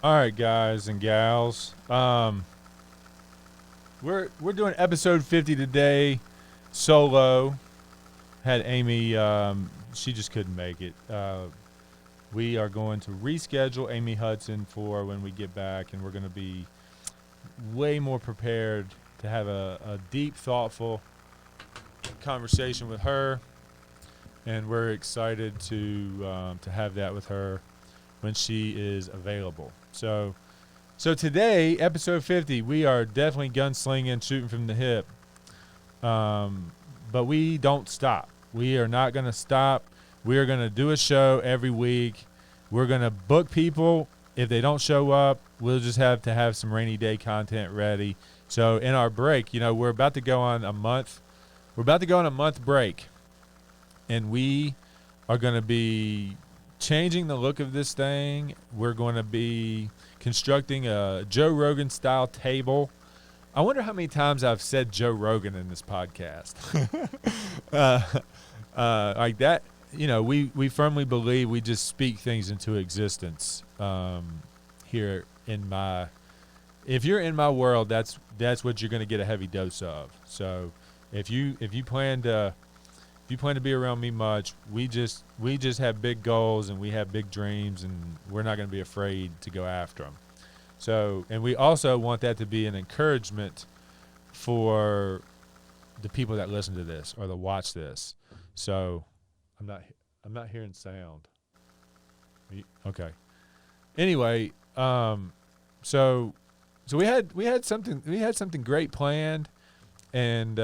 All right, guys and gals. We're doing episode 50 today, solo. Had Amy. She just couldn't make it. We are going to reschedule Amy Hudson for when we get back, and we're going to be way more prepared to have a deep, thoughtful conversation with her, and we're excited to have that with her when she is available. So today, episode 50, we are definitely gunslinging, shooting from the hip. But we don't stop. We are not going to stop. We are going to do a show every week. We're going to book people. If they don't show up, we'll just have to have some rainy day content ready. So in our break, we're about to go on a month. We're about to go on a month break. And we are going to be changing the look of this thing. We're going to be constructing a Joe Rogan style table. I wonder how many times I've said Joe Rogan in this podcast. Like that, we firmly believe we just speak things into existence. Here in my, if you're in my world, that's what you're going to get a heavy dose of. So if you plan to be around me much, we just have big goals and we have big dreams, and we're not going to be afraid to go after them. So, and we also want that to be an encouragement for the people that listen to this or that watch this. So, I'm not hearing sound. Okay. Anyway, so we had something great planned, and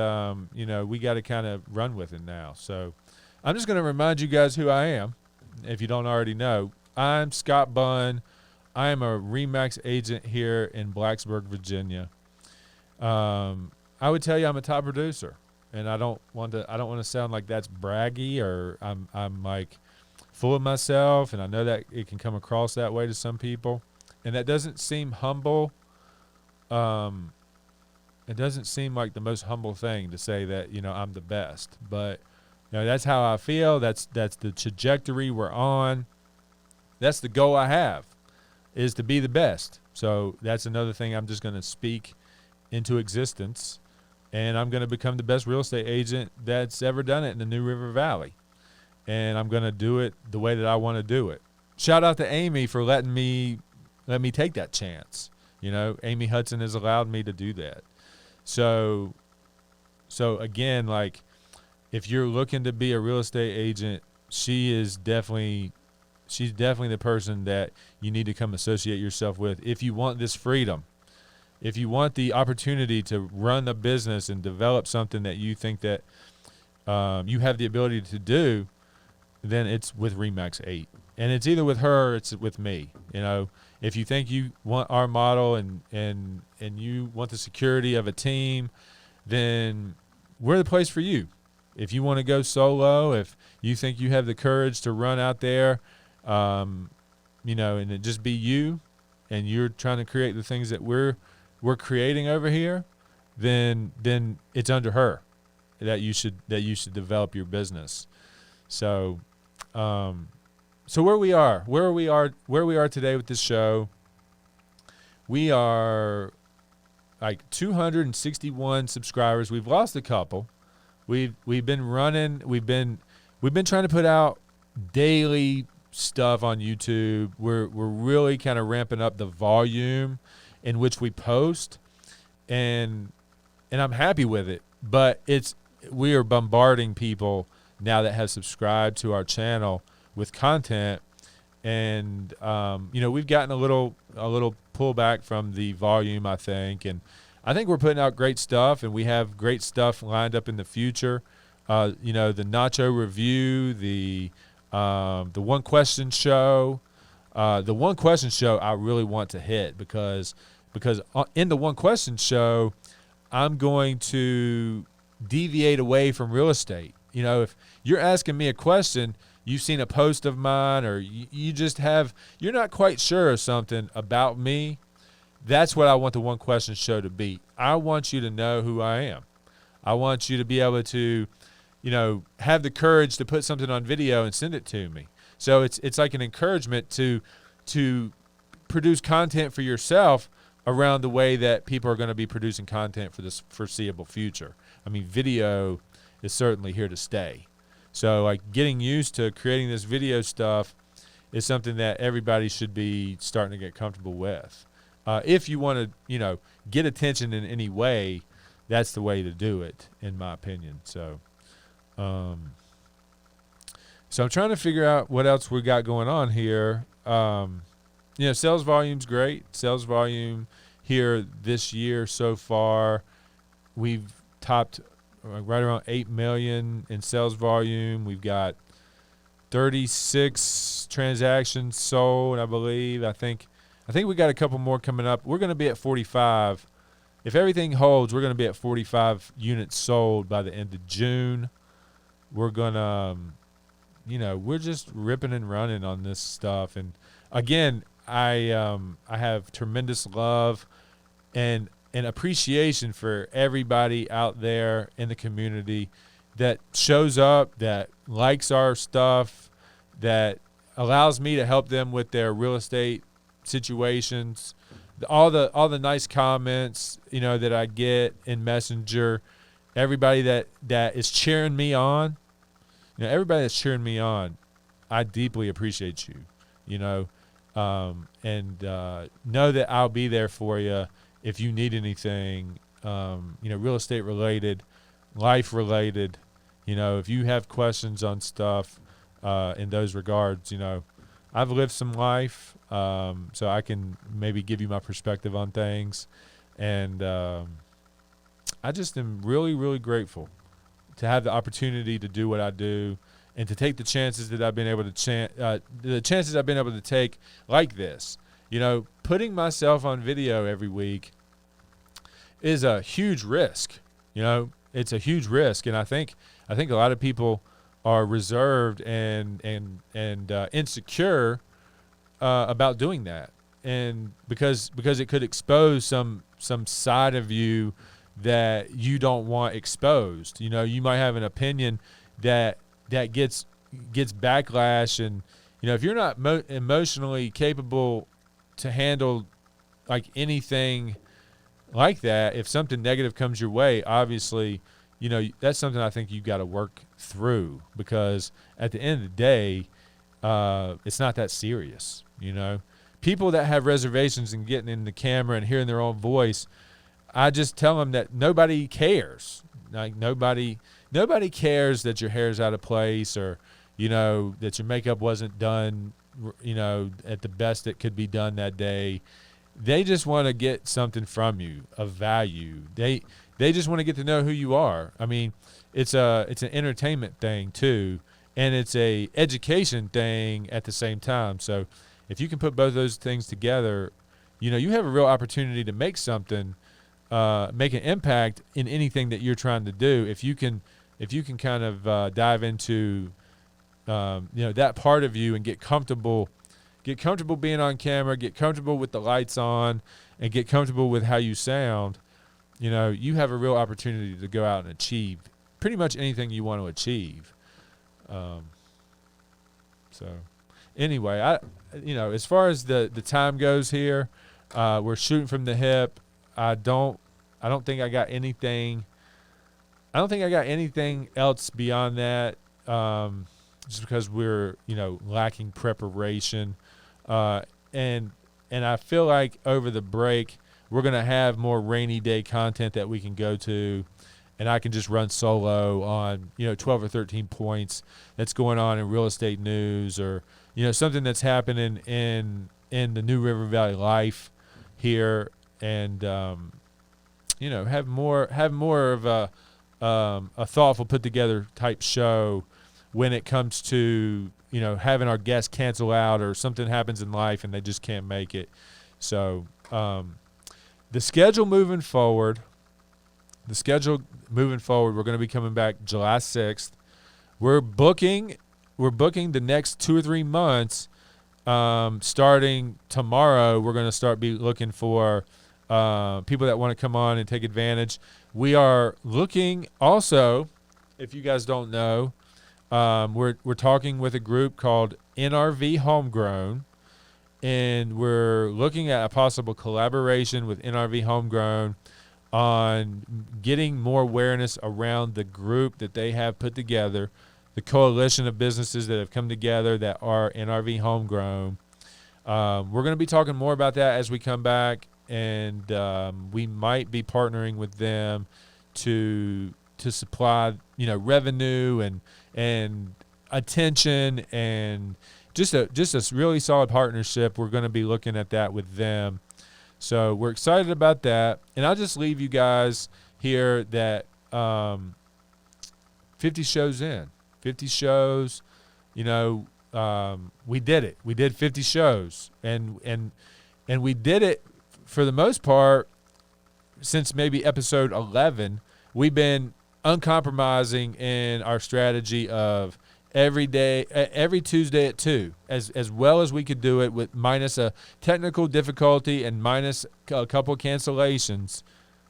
we got to kind of run with it now. So, I'm just going to remind you guys who I am, if you don't already know. I'm Scott Bunn. I am a RE/MAX agent here in Blacksburg, Virginia. I would tell you I'm a top producer, and I don't want to sound like that's braggy or I'm like full of myself, and I know that it can come across that way to some people, and that doesn't seem humble. It doesn't seem like the most humble thing to say that I'm the best, but that's how I feel. That's the trajectory we're on. That's the goal I have, is to be the best. So that's another thing I'm just going to speak into existence, and I'm going to become the best real estate agent that's ever done it in the New River Valley, and I'm going to do it the way that I want to do it. Shout out to Amy for letting me take that chance. Amy Hudson has allowed me to do that. So again, like, if you're looking to be a real estate agent, she's definitely the person that you need to come associate yourself with if you want this freedom. If you want the opportunity to run a business and develop something that you think that you have the ability to do, then it's with RE/MAX 8. And it's either with her or it's with me. If you think you want our model and you want the security of a team, then we're the place for you. If you want to go solo, if you think you have the courage to run out there, and it just be you, and you're trying to create the things that we're creating over here, then it's under her that you should develop your business. So, so where we are today with this show, we are like 261 subscribers. We've lost a couple. We've been running. We've been trying to put out daily stuff on YouTube. We're really kind of ramping up the volume in which we post, and I'm happy with it. But we are bombarding people now that have subscribed to our channel with content, and we've gotten a little pullback from the volume, I think, and I think we're putting out great stuff, and we have great stuff lined up in the future. The Nacho Review, the One Question Show. The One Question Show I really want to hit because in the One Question Show, I'm going to deviate away from real estate. If you're asking me a question, you've seen a post of mine, or you're not quite sure of something about me, that's what I want the One Question Show to be. I want you to know who I am. I want you to be able to, have the courage to put something on video and send it to me. So it's like an encouragement to produce content for yourself around the way that people are going to be producing content for this foreseeable future. I mean, video is certainly here to stay. So like getting used to creating this video stuff is something that everybody should be starting to get comfortable with. If you want to, get attention in any way, that's the way to do it, in my opinion. So I'm trying to figure out what else we got going on here. Sales volume's great. Sales volume here this year so far, we've topped right around 8 million in sales volume. We've got 36 transactions sold, I believe. I think we got a couple more coming up. We're going to be at 45. If everything holds, we're going to be at 45 units sold by the end of June. We're going to, we're just ripping and running on this stuff. And again, I have tremendous love and appreciation for everybody out there in the community that shows up, that likes our stuff, that allows me to help them with their real estate situations. All the nice comments, that I get in Messenger, everybody that is cheering me on, everybody that's cheering me on, I deeply appreciate you, and know that I'll be there for you if you need anything, real estate related, life related, if you have questions on stuff in those regards, I've lived some life, so I can maybe give you my perspective on things. And I just am really, really grateful to have the opportunity to do what I do and to take the chances that I've been able to take like this. Putting myself on video every week is a huge risk. It's a huge risk, and I think a lot of people are reserved and insecure about doing that, and because it could expose some side of you that you don't want exposed. You might have an opinion that gets backlash, and if you're not emotionally capable to handle like anything like that, if something negative comes your way, obviously, that's something I think you got to work through, because at the end of the day, it's not that serious. People that have reservations and getting in the camera and hearing their own voice, I just tell them that nobody cares. Like nobody cares that your hair's out of place, or that your makeup wasn't done at the best it could be done that day. They just want to get something from you of value. They just want to get to know who you are. I mean, it's an entertainment thing too, and it's a education thing at the same time. So if you can put both those things together, you have a real opportunity to make something, make an impact in anything that you're trying to do. If you can kind of dive into that part of you and get comfortable being on camera, get comfortable with the lights on, and get comfortable with how you sound, you have a real opportunity to go out and achieve pretty much anything you want to achieve. So anyway, as far as the time goes here, we're shooting from the hip. I don't think I got anything. I don't think I got anything else beyond that. Just because we're, lacking preparation. And I feel like over the break, we're going to have more rainy day content that we can go to, and I can just run solo on, 12 or 13 points that's going on in real estate news, or, something that's happening in the New River Valley life here, and, have more of a thoughtful, put together type show when it comes to, having our guests cancel out, or something happens in life and they just can't make it. So the schedule moving forward, we're going to be coming back July 6th. We're booking the next 2 or 3 months. Starting tomorrow, we're going to start be looking for people that want to come on and take advantage. We are looking also, if you guys don't know, we're talking with a group called NRV Homegrown, and we're looking at a possible collaboration with NRV Homegrown on getting more awareness around the group that they have put together, the coalition of businesses that have come together that are NRV Homegrown. We're going to be talking more about that as we come back, and we might be partnering with them to supply, revenue and attention and just a really solid partnership. We're going to be looking at that with them. So we're excited about that. And I'll just leave you guys here that 50 shows in. 50 shows, we did it. We did 50 shows. And we did it for the most part since maybe episode 11. We've been uncompromising in our strategy of every Tuesday at 2, as well as we could do it with minus a technical difficulty and minus a couple of cancellations.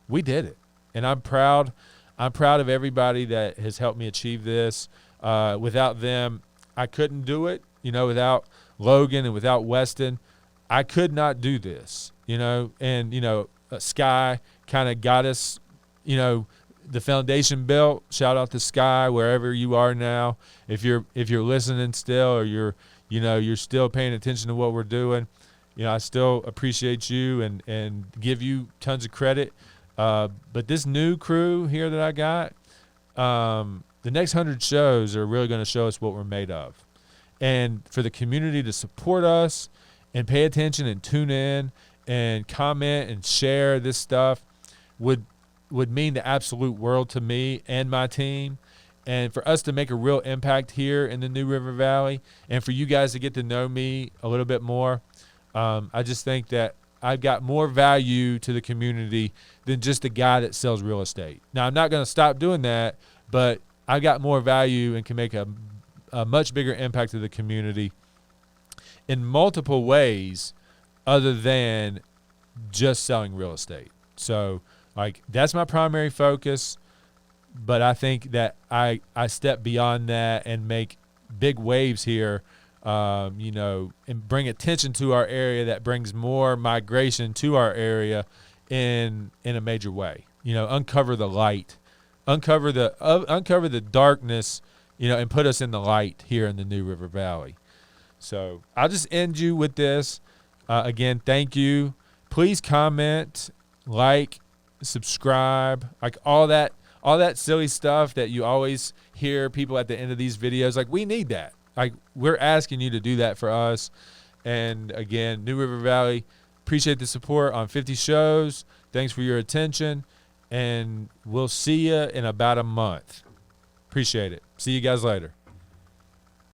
We did it, and I'm proud. I'm proud of everybody that has helped me achieve this. Without them, I couldn't do it. Without Logan and without Weston, I could not do this. And Sky kind of got us. The foundation built. Shout out to Sky wherever you are now. If you're listening still, or you're still paying attention to what we're doing, I still appreciate you and give you tons of credit. But this new crew here that I got, the next 100 shows are really going to show us what we're made of, and for the community to support us and pay attention and tune in and comment and share this stuff would mean the absolute world to me and my team, and for us to make a real impact here in the New River Valley, and for you guys to get to know me a little bit more. I just think that I've got more value to the community than just a guy that sells real estate. Now, I'm not going to stop doing that, but I've got more value and can make a much bigger impact to the community in multiple ways other than just selling real estate. So, that's my primary focus, but I think that I step beyond that and make big waves here, and bring attention to our area that brings more migration to our area in a major way. Uncover the light, uncover the darkness, and put us in the light here in the New River Valley. So I'll just end you with this. Again, thank you. Please comment, subscribe, all that silly stuff that you always hear people at the end of these videos. We need that. We're asking you to do that for us. And again, New River Valley, appreciate the support on 50 shows. Thanks for your attention, and we'll see you in about a month. Appreciate it. See you guys later.